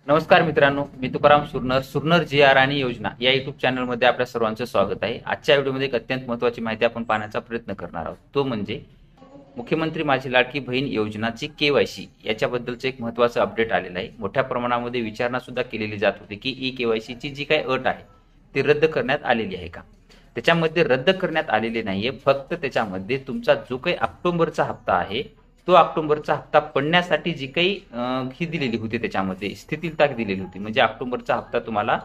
नमस्कार मित्रांनो, मी तुकाराम सुरनर जी आर आणि योजना या युट्यूब चॅनलमध्ये आपल्या सर्वांचं स्वागत आहे। आजच्या व्हिडिओमध्ये एक अत्यंत महत्त्वाची माहिती आपण पाहण्याचा प्रयत्न करणार आहोत। तो म्हणजे मुख्यमंत्री माझी लाडकी बहीण योजनाची केवायसी याच्याबद्दलचं एक महत्त्वाचं अपडेट आलेलं आहे। मोठ्या प्रमाणामध्ये विचारणा सुद्धा केलेली जात होती की ई केवायसीची जी काही अट आहे ती रद्द करण्यात आलेली आहे का। त्याच्यामध्ये रद्द करण्यात आलेली नाहीये, फक्त त्याच्यामध्ये तुमचा जो काही ऑक्टोबरचा हप्ता आहे तो ऑक्टोबरचा हप्ता पडण्यासाठी जी काही ही दिलेली होती त्याच्यामध्ये स्थितीलता दिलेली होती, म्हणजे ऑक्टोबरचा हप्ता तुम्हाला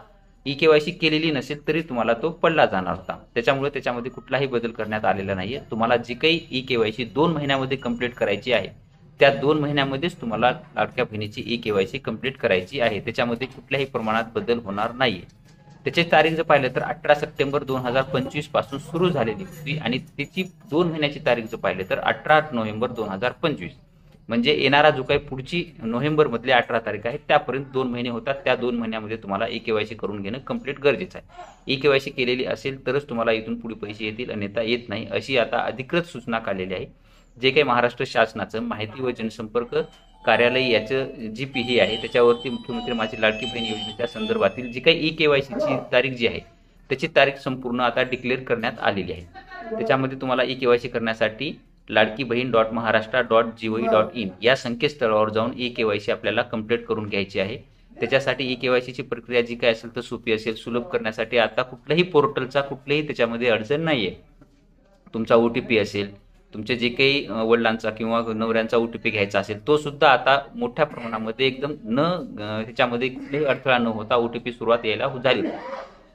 ई केवायसी केलेली नसेल तरी तुम्हाला तो पडला जाणार होता। त्याच्यामुळे त्याच्यामध्ये कुठलाही बदल करण्यात आलेला नाहीये। तुम्हाला जी काही ई केवायसी 2 महिन्यामध्ये कंप्लीट करायची आहे त्या 2 महिन्यामध्येच तुम्हाला लाडक्या बहिणीची ई केवायसी कंप्लीट करायची आहे। त्याच्यामध्ये कुठल्याही प्रमाणात बदल होणार नाहीये। त्याची तारीख जर पाहिलं तर 18 सप्टेंबर 2025 पासून सुरू झालेली होती आणि त्याची 2 महिन्याची तारीख जर पाहिलं तर 18 नोव्हेंबर 2025, म्हणजे येणारा जो काही पुढची नोव्हेंबर मधली 18 तारीख आहे त्यापर्यंत 2 महिने होतात। त्या 2 महिन्यामध्ये तुम्हाला ई केवायसी करून घेणं कंप्लीट गरजेचं आहे। ई केवायसी केलेली असेल तरच तुम्हाला इथून पुढे पैसे येतील, अन्यथा येत नाही, अशी आता अधिकृत सूचना काढलेली आहे। जे काही महाराष्ट्र शासनाचं माहिती व जनसंपर्क कार्यालय याचं जी पीही आहे त्याच्यावरती मुख्यमंत्री माझी लाडकी बहीण योजनेच्या संदर्भातील जी काही ई केवायसीची तारीख जी आहे त्याची तारीख संपूर्ण आता डिक्लेअर करण्यात आलेली आहे। त्याच्यामध्ये तुम्हाला ई केवायसी करण्यासाठी लाडकी बहीण .महाराष्ट्र.gov.in या संकेतस्थळावर जाऊन ई केवायसी आपल्याला कंप्लीट करून घ्यायची आहे। त्याच्यासाठी ई केवायसीची प्रक्रिया जी काय असेल तर सोपी असेल, सुलभ करण्यासाठी आता कुठल्याही पोर्टलचा कुठल्याही त्याच्यामध्ये अडचण नाहीये। तुमचा ओटीपी असेल, तुमचे जे काही वडिलांचा किंवा नवऱ्यांचा ओटीपी घ्यायचा असेल तो सुद्धा आता मोठ्या प्रमाणामध्ये एकदम त्याच्यामध्ये कुठलाही अडथळा न होता ओटीपी सुरुवात यायला झाली।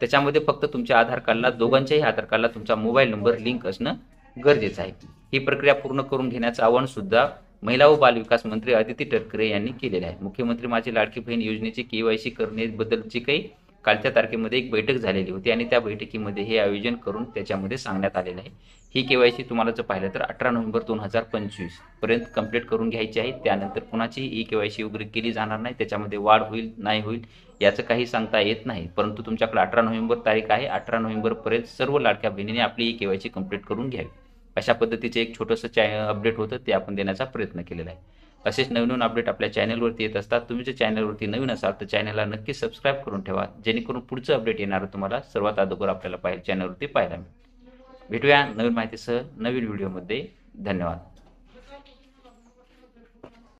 त्याच्यामध्ये फक्त तुमच्या आधार कार्डला, दोघांच्याही आधार कार्डला तुमचा मोबाईल नंबर लिंक असणं गरजेचं आहे। ही प्रक्रिया पूर्ण करून घेण्याचं आवाहन सुद्धा महिला व बालविकास मंत्री अदिती तटकरे यांनी केलेले आहे। मुख्यमंत्री माझी लाडकी बहीण योजनेची केवायसी करण्याबद्दलची काही कालच्या तारखेमध्ये एक बैठक झालेली होती आणि त्या बैठकीमध्ये हे आयोजन करून त्याच्यामध्ये सांगण्यात आलेलं आहे। ही केवायसी तुम्हाला जर पाहिलं तर 18 नोव्हेंबर 2025 पर्यंत कंप्लीट करून घ्यायची आहे। त्यानंतर कुणाची ई केवायसी वगैरे केली जाणार नाही, त्याच्यामध्ये वाढ होईल नाही होईल याचं काही सांगता येत नाही, परंतु तुमच्याकडे 18 नोव्हेंबर तारीख आहे। 18 नोव्हेंबर पर्यंत सर्व लाडक्या बहिणीने आपली ई केवायसी कंप्लीट करून घ्यावी, अशा पद्धतीचे एक छोटंसं अपडेट होतं ते आपण देण्याचा प्रयत्न केलेला आहे। असेच नवीन अपडेट आपल्या चॅनलवरती येत असतात। तुम्ही जर चॅनलवरती नवीन असाल तर चॅनलला नक्की सबस्क्राईब करून ठेवा, जेणेकरून पुढचं अपडेट येणार तुम्हाला सर्वात अगोदर आपल्याला चॅनलवरती पाहायला मिळेल। भेटूया नवीन माहितीसह नवीन व्हिडिओमध्ये। धन्यवाद।